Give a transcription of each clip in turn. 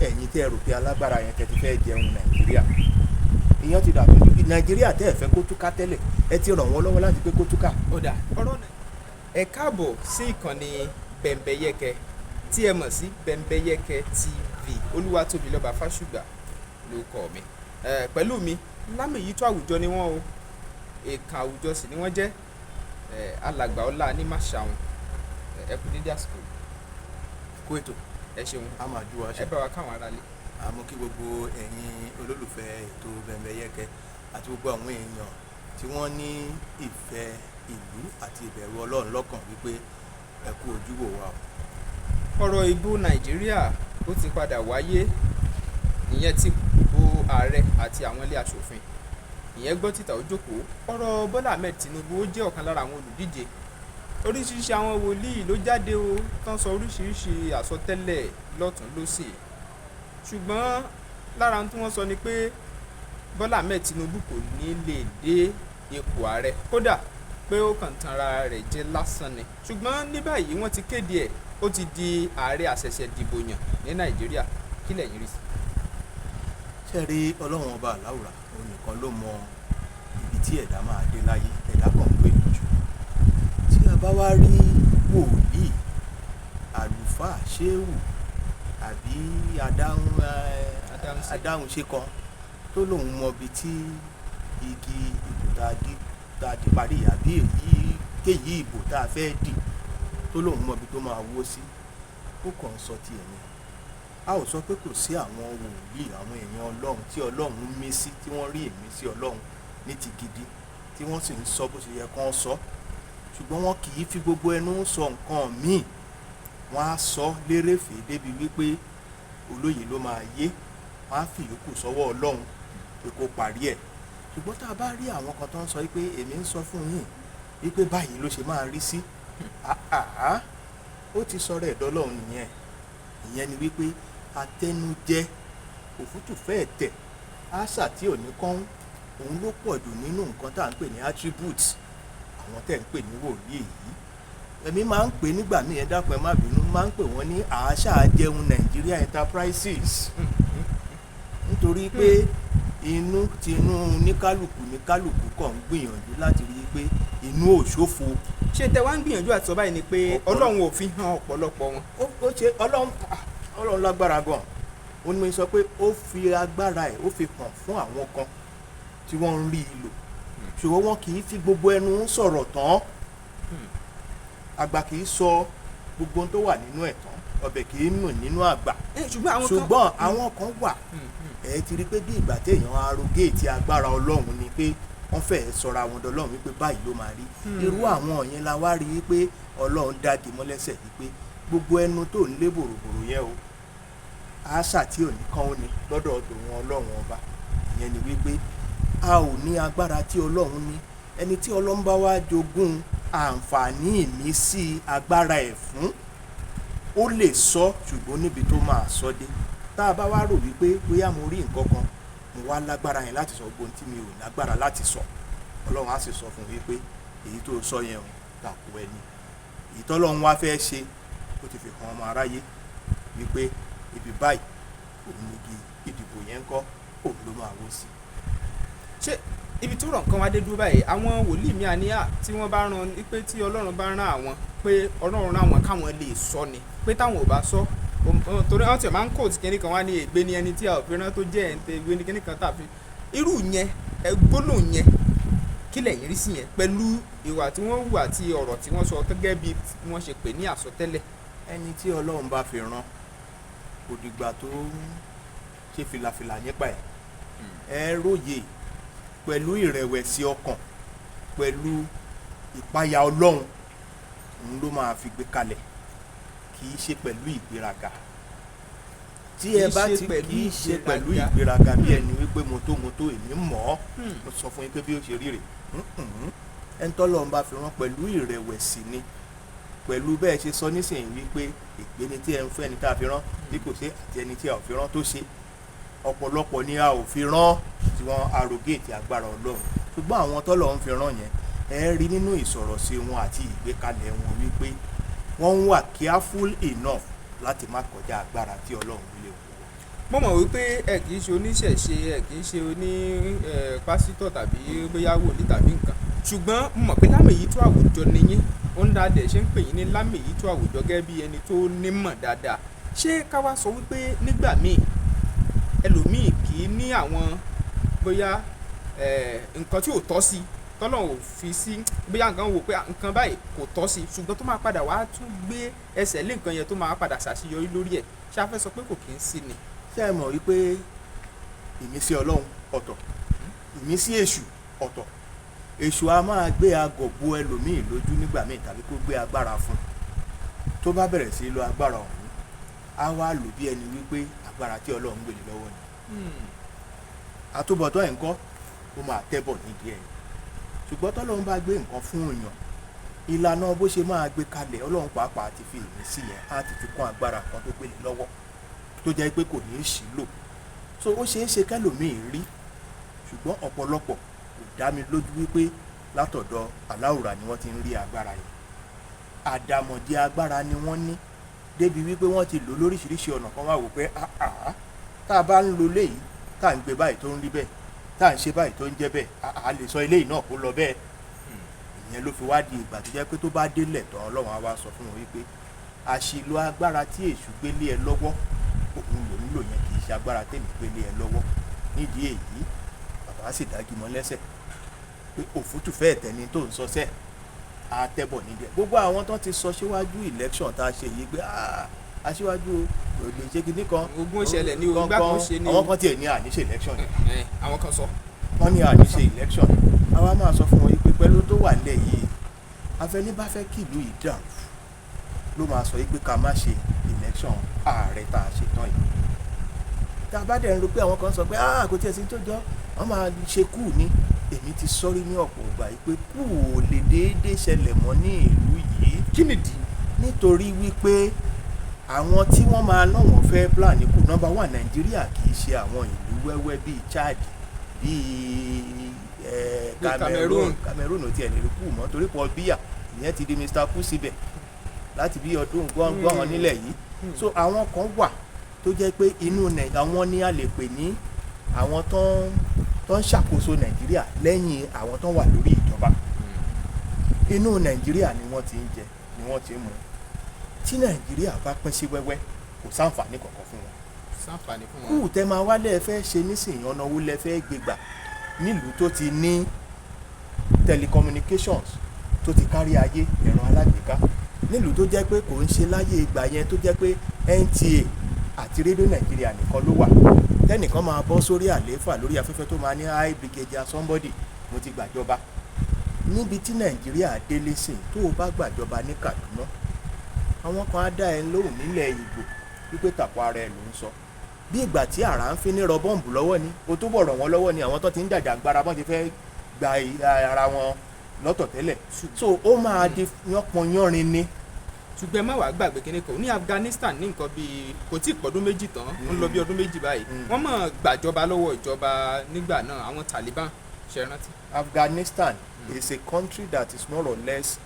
ẹ̀yin tẹ́ ẹ rò pé alágbára yẹn tẹ́ ti fẹ́ jẹun Nàìjíríà ìyẹn ti dàbí Nàìjíríà tẹ́ ẹ fẹ́ kó túká tẹ́lẹ̀ ẹ ti ràn wọ́n lọ́wọ́ láti pé kó túká. ó dà ọ̀rọ̀ náà ẹ káàbọ̀ sí ìkànnì Bẹ̀mbẹ̀yẹkẹ tí ẹ mọ̀ sí Bẹ̀mbẹ̀yẹkẹ TV Olúwatóbilọ́ba Fásùgbà ló kọ́ mi pẹ̀lú mi Lámìyító àwùjọ ni wọ́n o èèkàn àwùjọ sì ni wọ́n jẹ́ alàgbà Ọlá Animasahun ẹ kú dédé àsìkò kó ètò ẹ ṣeun a máa ju wa ṣe. ẹ bá wa káwọn aráalé. àmọ́ kí gbogbo ẹ̀yin olólùfẹ́ ètò Bẹ̀mbẹ̀yẹkẹ àti gbogbo àwọn èèyàn tí wọ́n ní ìfẹ́ ìlú àti ìbẹ̀rù Ọlọ́run lọ́kàn wípé ẹ kú ojú wò wá o. ọ̀rọ̀ ìbò Nàìjíríà ó ti padà wáyé ìyẹn ti bo ààrẹ àti àwọn ilé aṣòfin ìyẹn gbọ́ títà ó jókòó ọ̀rọ̀ Bọ́lá Ahmed Tinubu ó jẹ́ ọ̀kan lára àwọn olùdíje oríṣiríṣi àwọn wòlíì ló jáde o tán sọ oríṣiríṣi àsọtẹ́lẹ̀ lọ́tún lósì ṣùgbọ́n lára tí wọ́n sọ ni pé Bọ́lá Ahmed Tinubu kò ní lè dé ipò ààrẹ kódà pé ó kàn tan ara rẹ̀ jẹ lásán ni ṣùgbọ́n ní báyìí wọ́n ti kéde ẹ̀ ó ti di ààrẹ àṣẹ̀ṣẹ̀ dìbò yàn ní Nàìjíríà kí lẹ̀yin rí sí. ṣe rí Ọlọ́run ọba àláwùrà òun nìkan ló mọ ibi tí ẹ̀dá máa dé láyé ẹ̀dá kan ló ìlú tí a bá wá rí wòlíì àlùfáà ṣéwù àbí adáhùn ṣe kan tó lóun mọ ibi tí igi ìbò tá a di parí àbí kéyìí ìbò tá a fẹ́ dì tó lóun mọ ibi tó máa wó sí ó kàn ń sọ tiẹ̀ ni a ò sọ pé kò sí àwọn wòlíì àwọn èèyàn Ọlọ́run tí Ọlọ́run mí sí tí wọ́n rí èmí sí Ọlọ́run ní ti gidi tí wọ́n sì ń sọ bó ṣe yẹ kán sọ ṣùgbọ́n wọn kì í fi gbogbo ẹnu sọ nǹkan míì wọ́n á sọ lérèfé débi wípé olóyè ló máa yé wọ́n á fi ìyókù sọ́wọ́ Ọlọ́run pé kó parí ẹ̀ ṣùgbọ́n tá a bá rí àwọn kan tó ń sọ wípé èmi ń sọ fún yín wípé báyìí ló ṣe máa rí sí ó ti sọ̀rọ̀ ẹ̀dọ́ Ọlọ́run ìyẹn ni wípé atẹnujẹ òfútù fẹ́ẹ̀ tẹ̀ àṣà tí ò ní kán òun ló pọ̀ jù nínú nǹkan tá à ń pè ní attributes àwọn tẹ̀ ń pè ní wòlíì yìí èmi máa ń pè nígbà míì ẹ dákun ẹ má bínú máa ń pè wọ́n ní àṣà jẹun Nigeria Enterprises nítorí pé inú ní kálukú kàn ń gbìyànjú láti rí i pé inú ò ṣòfò. ṣé tẹ wá ń gbìyànjú àti sọ báyìí ni pé Ọlọ́run ò fi hàn ọ̀pọ̀lọpọ̀ wọn. ó ṣe Ọlọ́run lágbára gan ó ní mo sọ pé ó fi agbára ẹ̀ ó fi hàn fún àwọn kan tí wọ́n ń rí i lò ṣùgbọ́n wọn kì í fi gbogbo ẹnu sọ̀rọ̀ tán àgbà kì í sọ gbogbo ohun tó wà nínú ẹ̀ tán ọbẹ̀ kì í nù nínú àgbà ṣùgbọ́n àwọn kan wà ẹ ti rí pé bí ìgbà téèyàn arrogate agbára Ọlọ́run ni pé wọ́n fẹ́ẹ́ sọra àwọn ọ̀dọ́ Ọlọ́run wípé báyìí ló máa rí irú àwọn yẹn la wá rí wípé Ọlọ́run dági mọ́lẹ́sẹ̀ wípé gbogbo ẹnu tó ń lé bòròbòrò yẹn o àṣà tí ò ní kán ó ní lọ́dọ̀ tòun Ọlọ́run ọba ìyẹn ni wípé a ò ní agbára tí Ọlọ́run ní ẹni tí Ọlọ́run bá wá jogún àǹfààní ìmísí agbára ẹ̀ fún ó lè sọ ṣùgbọ́n níbi tó máa sọ dé tá a bá wá rò wípé bóyá mo rí nǹkan kan mo wá lágbára yẹn láti sọ gbóhùn tí mi ò lágbára láti sọ Ọlọ́run á sì sọ fún wípé èyí tó sọ yẹn o tàkù ẹni èyí tọ́lọ́run wá fẹ́ ṣe ó ti fi hàn ọmọ aráyé wípé ibi báyìí òun níbi ìdìbò yẹn ń kọ́ òun ló máa wó sí. ṣé ibi tó rọ̀ nǹkan wá dé dúró báyìí àwọn wòlíì mi àníyà tí wọ́n bá rán pé tí Ọlọ́run bá rán àwọn pé Ọlọ́run rán àwọn káwọn lè sọ ni pé táwọn ò bá sọ torí wọ́n ti máa ń kóòtù kínní kan wá ní ègbé ni ẹni tí a ò fi rán tó jẹ́ ẹ̀ ń tẹ ègbé ni kínní kan tàbí irú yẹn gbólóhùn yẹn kí lẹ̀yin rí sí yẹn pẹ̀lú ìwà tí wọ́n hù àti ọ̀rọ̀ tí wọ́n sọ gẹ́gẹ́ bí wọ́n ṣe pè ní àsọtẹ́lẹ̀. ẹni tí Ọlọ́run bá fi rán kò dìgbà tó ṣe fìlàfìlà nípa ẹ róye pẹ̀lú ìrẹ̀wẹ̀sì ọkàn pẹ̀lú ìpayà Ọlọ́run òun ló máa fi gbé kalẹ̀ kì í ṣe pẹ̀lú ìgbéraga tí ẹ bá ti kì í ṣe pẹ̀lú ìgbéraga bí ẹni wípé mo tó èmi mọ̀ ọ́ mo sọ fún yín pé bí ó ṣe rí rè ẹni tọ́lọ́run bá fi rán pẹ̀lú ìrẹ̀wẹ̀sì ni pẹ̀lú bẹ́ẹ̀ ṣe sọ nísìnyí wípé ìgbéni tí ẹ ń fẹ́ ẹni tá a fi rán bí kò ṣe àti ẹni tí a ò fi rán tó ṣe ọ̀pọ̀lọpọ̀ ni a ò fi rán tí wọ́n arrogate agbára Ọlọ́run ṣùgbọ́n àwọn tọ́lọ́run fi rán yẹn ẹ rí nínú ìsọ̀rọ̀ sí wọn àti ìgbékalẹ̀ wọn wípé wọ́n ń wà careful enough láti má kọjá agbára tí Ọlọ́run lè wò. mo mọ̀ wípé ẹ kì í ṣe oníṣẹ̀ṣe, ẹ kì í ṣe oní pásítọ̀ tàbí bóyá wòlíì tàbí nǹkan, ṣùgbọ́n mo mọ̀ pé lámèyítọ́ àwùjọ ni yín, ó ń dáadẹ̀ ṣe ń pè yín ní lámèyítọ́ àwùjọ gẹ́gẹ́ bí ẹni tó nímọ̀ dáadáa. Ṣé ká wá sọ wípé nígbà míì ẹlòmíì kì í ní àwọn bóyá nǹkan tí ò tọ́ sí tọ́lọ́run ò fi sí, bóyá nǹkan wò pé nǹkan báyìí kò tọ́ sí, ṣùgbọ́n tó máa padà wá tún gbé ẹsẹ̀ lé nǹkan yẹn tó máa padà ṣàṣeyọrí lórí ẹ̀, ṣé a fẹ́ sọ pé kò kí ń sí ni? ṣé ẹ mọ̀ wípé ìmísí ọlọ́run ọ̀tọ̀, ìmísí èṣù ọ̀tọ̀. Èṣù a máa gbé agọ̀ bo ẹlòmíì lójú nígbà míì tàbí kó gbé agbára fún un. Tó bá bẹ̀rẹ̀ sí lo agbára ọ̀hún, á wá lò bí ẹni wípé agbára tí ọlọ́run gbèlè lọ́wọ́ ni. Àtúbọ̀tán ẹ̀ ń kọ́ ó máa tẹ́bọ̀ nídìí ẹ̀. Ṣùgbọ́n tọ́lọ́run bá gbé nǹkan fún èèyàn, ìlànà bó ṣe máa gbé kalẹ̀ ọlọ́run pàápàá ti fi ìmísí yẹn á ti fi kún agbára kan tó gbèlè lọ́wọ́ tó jẹ́ pé kò ní í ṣì lò. So ó ṣeé ṣe kẹ́lòmíì rí, ṣùgbọ́n ọ̀pọ̀lọpọ̀ kò dá mi lójú wípé látọ̀dọ̀ aláwùrà ni wọ́n ti ń rí agbára yìí. Àdàmọ̀dì agbára ni wọ́n ní débi wípé wọ́n ti lò lóríṣiríṣi ọ̀nà kan wá wò pé tá a bá ń lo léyìí tá à ń gbé báyìí tó ń rí bẹ́ẹ̀, tá à ń ṣe báyìí tó ń jẹ́ bẹ́ẹ̀, a lè sọ eléyìí náà kó lọ bẹ́ẹ̀. Ìyẹn ló fi wá di ìgbà tó jẹ́ pé tó bá délẹ̀ tán ọlọ́run á wá sọ fún wọn wípé àṣìlò agbára tí èṣù gbélé ẹ lọ́wọ́ òun ló ń lò yẹn, kì í ṣe agbára tèmi gbélé ẹ lọ́wọ́. Nídìí èyí bàbá sì dájú mọ́ lẹ́sẹ̀ pé òfútù fẹ́ẹ̀ tẹ́ni tó ń sọ sẹ́ẹ̀ á tẹ́bọ̀ nídìí ẹ̀. Gbogbo àwọn tó ti sọ síwájú election tá a ṣe yìí pé aṣíwájú òde ṣe kinní kan ogun ìṣẹ̀lẹ̀ ní ogbà kan ṣe ní. àwọn kan tiẹ̀ ní àníṣe election yẹn. Àwọn kan sọ. Wọ́n ní àníṣe election. Àwa máa sọ fún wọn yìí pé pẹ̀lú tó wà nílẹ̀ yìí, afẹnibáfẹ́ kìlú yìí dàrú ló máa sọ yìí pé ká má ṣe election ààrẹ tá a ṣe tán yìí. Tá a bá dẹ̀ ń ro pé àwọn kan sọ pé kò tiẹ̀ sí tó jọ wọ́n máa ṣe kú ní. Èmi ti sọ́rí ní ọ̀pọ̀ ìgbà yìí pé kú ò lè déédéé ṣẹlẹ̀ mọ́ ní ìlú yìí. Kí nìdí? Nítorí wípé àwọn tí wọ́n máa ná wọn fẹ́ plan kù. Number one, Nàìjíríà kì í ṣe àwọn ìlú wẹ́wẹ́ bíi Chad, bíi Cameroon ò tiẹ̀ lè rí kú mọ́ torí Paul Biya ìyẹn ti di Mr. Kú síbẹ̀ láti bí ọdún gbọ́n nílẹ̀ yìí. So àwọn kan wà tó jẹ́ pé inú àwọn ni a lè pè ní àwọn tó ń ṣàkóso Nàìjíríà lẹ́yìn àwọn tó wà lórí ìjọba. Inú Nàìjíríà ni wọ́n ti ń jẹ ni wọ́n ti ń mu. Tí Nàìjíríà bá pín sí wẹ́wẹ́ kò sáǹfààní kankan fún wọn. Kú tẹ́ máa wálé ẹ fẹ́ ṣe nísìnyí ọ̀nà owó lẹ fẹ́ gbégbà nílùú tó ti ní telecommunications tó ti kárí ayé, ẹ̀rọ alágbèéká, nílùú tó jẹ́ pé kò ń ṣe láyé ìgbà yẹn tó jẹ́ pé NTA àti rédíò Nàìjíríà nìkan ló wà. Tẹ́nìkan máa bọ́ sórí àlééfà lórí afẹ́fẹ́ tó máa ní high brigadier somebody mo ti gbàjọba. Níbi tí Nàìjíríà délé sìn tó o bá gbàjọba ní Kaduna, àwọn kan á dá ẹ lóhùn nílẹ̀ Ìgbò wípé tàpọ̀ ara ẹ ló ń sọ. Bí ìgbà tí àrà ń fi ní rọ bọ́ǹbù lọ́wọ́ ni, o túbọ̀ rọ̀ wọ́n lọ́wọ́ ni àwọn tó ti ń jàjàgbara bọ́n ti fẹ́ gba ara wọn lọ́tọ̀ tẹ́lẹ̀. So ó máa di yánpọn yánrin ni. Ṣùgbọ́n má wàá gbàgbé kíní kan ní Afghanistan ní nǹkan bíi kò tí ì pọ̀dún méjì tán, ó ń lọ bí ọdún méjì báyìí. Wọ́n mọ̀ gbàjọba lọ́wọ́ ìjọba nígbà náà, àwọn Taliban, ṣe rántí. Afghanistan is a country that is more or less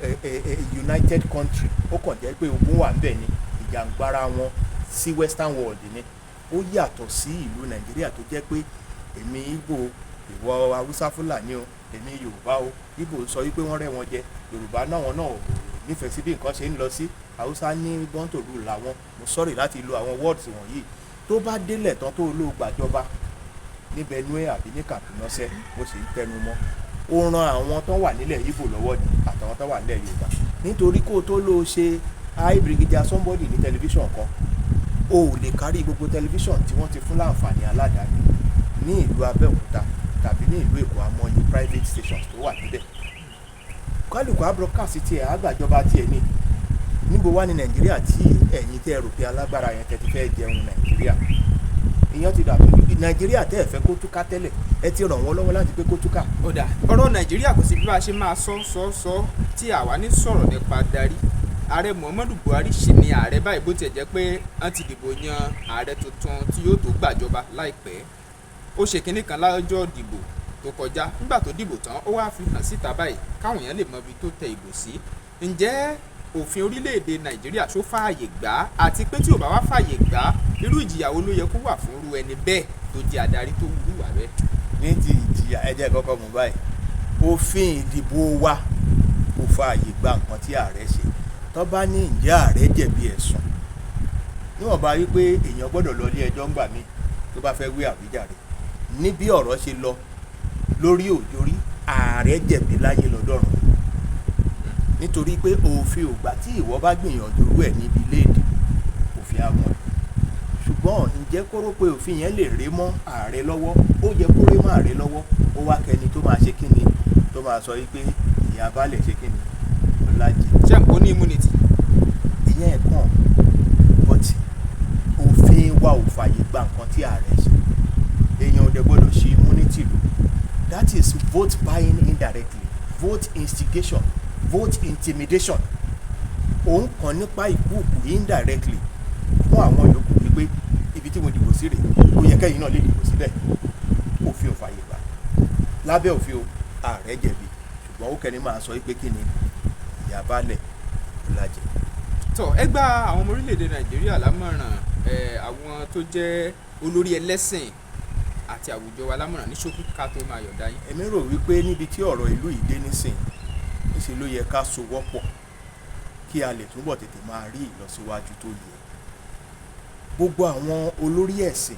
a united country. Ó kàn jẹ́ pé ogun wà ńbẹ̀ ni, ìjàngbara wọn sí western world ni. Ó yàtọ̀ sí ìlú Nàìjíríà tó jẹ́ pé èmi Ìgbò, ìwọ Haúsá Fúlàní o, èmi Yorùbá o. Ìgbò sọ wípé wọ́n rẹ́ wọn jẹ, Yorùbá náà wọn náà ò nífẹ̀ẹ́ sí bí nǹkan ṣe ń lọ sí. Haúsá ní bọ́ńtòrú làwọn, mo sọ́rí láti lo àwọn words wọ̀nyí. Tó bá délẹ̀ tán tó ló gbàjọba ní Benue àbí ní Kaduna sẹ́, mo sì ń tẹnu mọ́. Ó ran àwọn tó wà nílẹ̀ Ìgbò lọ́wọ́ ni àtàwọn tó wà nílẹ̀ Yorùbá. Nítorí kó tó ló ṣe high brigadier somebody ní tẹlifíṣàn kan, o ò lè kárí gbogbo tẹlifíṣàn tí wọ́n ti fún láǹfààní aládàáni ní ìlú Abẹ́òkúta tàbí ní ìlú Èkó, àmọ́ private stations tó wà níbẹ̀. Kálukú á broadcast tiẹ̀, àgbàjọba tiẹ̀ ní. Níbo wá ní Nàìjíríà tí ẹ̀yin tẹ́ rò pé alágbára yẹn tẹ́ ti fẹ́ jẹun Nàìjíríà? Ìyẹn ti dàbí Nàìjíríà tẹ́ ẹ̀ fẹ́ kó túká tẹ́lẹ̀, ẹ ti ràn wọ́n lọ́wọ́ láti pé kó túká. Ó dà, ọ̀rọ̀ Nàìjíríà kò sí bí bá a ṣe máa sọ tí àwa ní sọ̀rọ̀ nípa darí. Ààrẹ Muhammadu Buhari ṣì ni ààrẹ báyìí, bó tiẹ̀ jẹ́ pé wọ́n ti dìbò yan ààrẹ tuntun tí yóò tó gbàjọba láìpẹ́. Ó ṣe kinní kan lọ́jọ́ dìbò tó kọjá, nígbà tó dìbò tán ó wá fi hàn síta báyìí káwọn èèyàn lè mọ ibi tó tẹ ìbò sí. Ǹjẹ́ òfin orílẹ̀-èdè Nàìjíríà ṣó fààyè gbà àti pé tí ò bá wá fààyè gbà irú ìjìyà wo ló yẹ kó wà fún irú ẹni bẹ́ẹ̀ tó jẹ́ adarí tó wúwà bẹ́ẹ̀. ní ti ìjìyà ẹ jẹ́ kọ́kọ́ mú báyìí òfin ìdìbò wa kò fààyè gba nǹkan tí ààrẹ ṣe tó bá ní ǹjẹ́ ààrẹ jẹ̀bi ẹ̀sùn níwọ̀n bá rí pé èèyàn gbọ́dọ̀ lọ ilé ẹjọ́ ńgbà míì tó bá fẹ́ wí àwíjàre ní bí ọ̀rọ̀ ṣe lọ lórí òjòrí ààrẹ jẹ̀bi láyé lọ́dọ̀rùn nítorí pé òfin ò gbà tí ìwọ bá gbìyànjú rú ẹ̀ níbi iléèdè òfin àwọn ṣùgbọ́n ǹjẹ́ kó rò pé òfin yẹn lè ré mọ́ ààrẹ lọ́wọ́ ó yẹ kó ré mọ́ ààrẹ lọ́wọ́ ó wá kẹni tó máa ṣe kíni tó máa sọ wípé ìyá balẹ̀ ṣe kíni ọ̀làjì. ṣé n kò ní immunity. ìyẹn ẹ̀kan but òfin wa ò fààyè gba nǹkan tí ààrẹ ṣe èèyàn ò dẹ̀ gbọ́dọ̀ ṣe immunity lò that is vote buying indirectly vote instigation vote intimidation òun kàn nípa ìkúùkù indirectly fún àwọn yòókù wípé ibi tí mo dìbò sí rèé ó yẹ kẹ́yìn náà lè dìbò síbẹ̀ òfin ò fààyè gbà lábẹ́ òfin o ààrẹ jẹ̀bi ṣùgbọ́n ó kẹ́ni máa sọ wípé kí ni ìyá balẹ̀ ọ̀làjẹ̀. tó ẹ gba àwọn ọmọ orílẹ̀-èdè Nàìjíríà lámọ̀ràn àwọn tó jẹ́ olórí ẹlẹ́sìn àti àwùjọ wa lámọ̀ràn ní ṣókí ká tó máa yọ̀ǹda yín. èmi rò wípé níbi tí ọ̀rọ̀ ìlú yìí dé níṣẹ́ ló yẹ ká sowọ́pọ̀ kí a lè túbọ̀ tètè máa rí ìlọsíwájú tó yẹ. gbogbo àwọn olórí ẹ̀sìn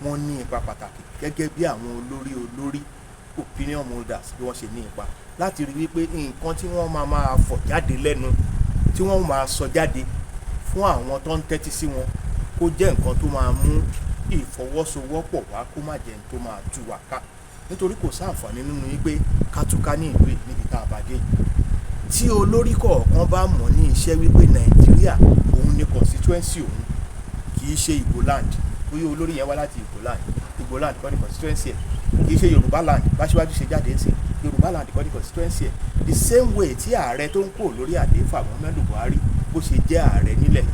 wọn ní ipa pàtàkì gẹ́gẹ́ bí àwọn olórí opinion holders bí wọ́n ṣe ní ipa láti rí wípé nǹkan tí wọ́n máa fọ̀ jáde lẹ́nu tí wọ́n máa sọ jáde fún àwọn tó ń tẹ́tí sí wọn kó jẹ́ nǹkan tó máa mú ìfọwọ́sowọ́pọ̀ wá kó má jẹ́ tó máa tú wa ká nítorí kò sáǹfààní nínú wípé ká túká ní ìlú níbi tá a bá dé tí olórí kọ̀ọ̀kan bá mọ̀ ní iṣẹ́ wípé Nàìjíríà òun ni constituency òun kì í ṣe Igbo land bóyá olórí yẹn wá láti Igbo land kọ́ ní constituency ẹ̀ kì í ṣe Yorùbá land báṣíwájú ṣe jáde ń sìn Yorùbá land kọ́ ní constituency ẹ̀ the same way tí ààrẹ tó ń kó lórí àlééfà Muhammadu Buhari bó ṣe jẹ́ ààrẹ nílẹ̀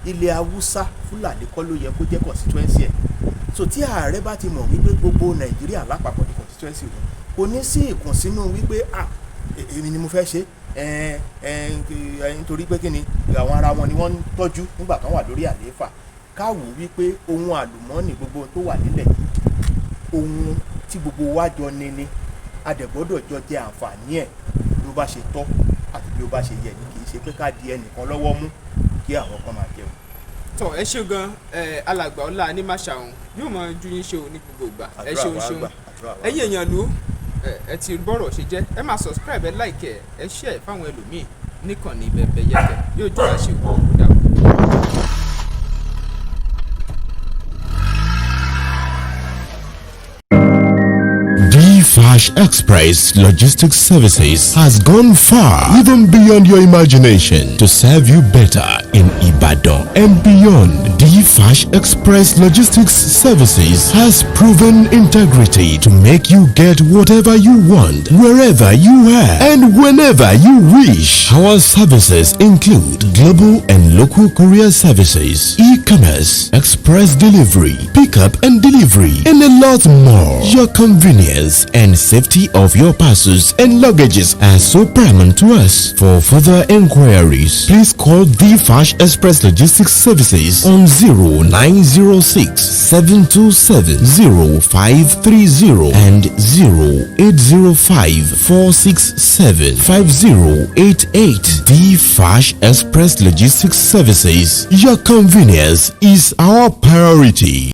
yìí ilẹ̀ Haúsá Fúlàní kọ́ ló yẹ kó jẹ́ constituency ẹ̀ so tí ààrẹ bá ti mọ̀ wípé gbogbo Nàìjíríà lápapọ̀ ní constituency wọn kò ní sí ìkùnsínú wípé èmi ni mo fẹ́ ṣe nítorí pé kí ni àwọn ara wọn ni wọ́n ń tọ́jú nígbà tán wà lórí àlééfà káwò wípé ohun àlùmọ́ọ́nì gbogbo tó wà nílẹ̀ yìí ohun tí gbogbo wa jọ ní adẹ̀gbọ́dọ̀ jọ jẹ àǹfààní ẹ̀ bí ó bá ṣe tọ́ àti bí ó bá ṣe yẹ ní kì í ṣe pé ká di ẹnìkan lọ́wọ́ mú kí àwọn kan máa jẹun. tó ẹ ṣe gan alàgbà Ọlá Animasahun yóò mọ ju yín ṣe o ní gbogbo ìgbà ẹ ṣeun ẹ̀yin èèyàn ló ẹ ti bọ́rọ̀ ṣe jẹ́ ẹ máa subscribe ẹ like ẹ share fáwọn ẹlòmíì níkànnì bẹ̀bẹ̀ yẹtẹ̀ yóò jọ àṣewò dàbọ̀. Flash Express Logistics Services has gone far, even beyond your imagination, to serve you better in Ibadan and beyond. Flash Express Logistics Services has proven integrity to make you get whatever you want, wherever you are, and whenever you wish. Our services include global and local courier services, e-commerce, express delivery, pickup and delivery, and a lot more. Your convenience and safety of your parcels and luggages are so paramount to us. For further inquiries, please call Flash Express Logistics Services on 0906 727 0530 and 0805 467 5088. Flash Express Logistics Services. Your convenience is our priority.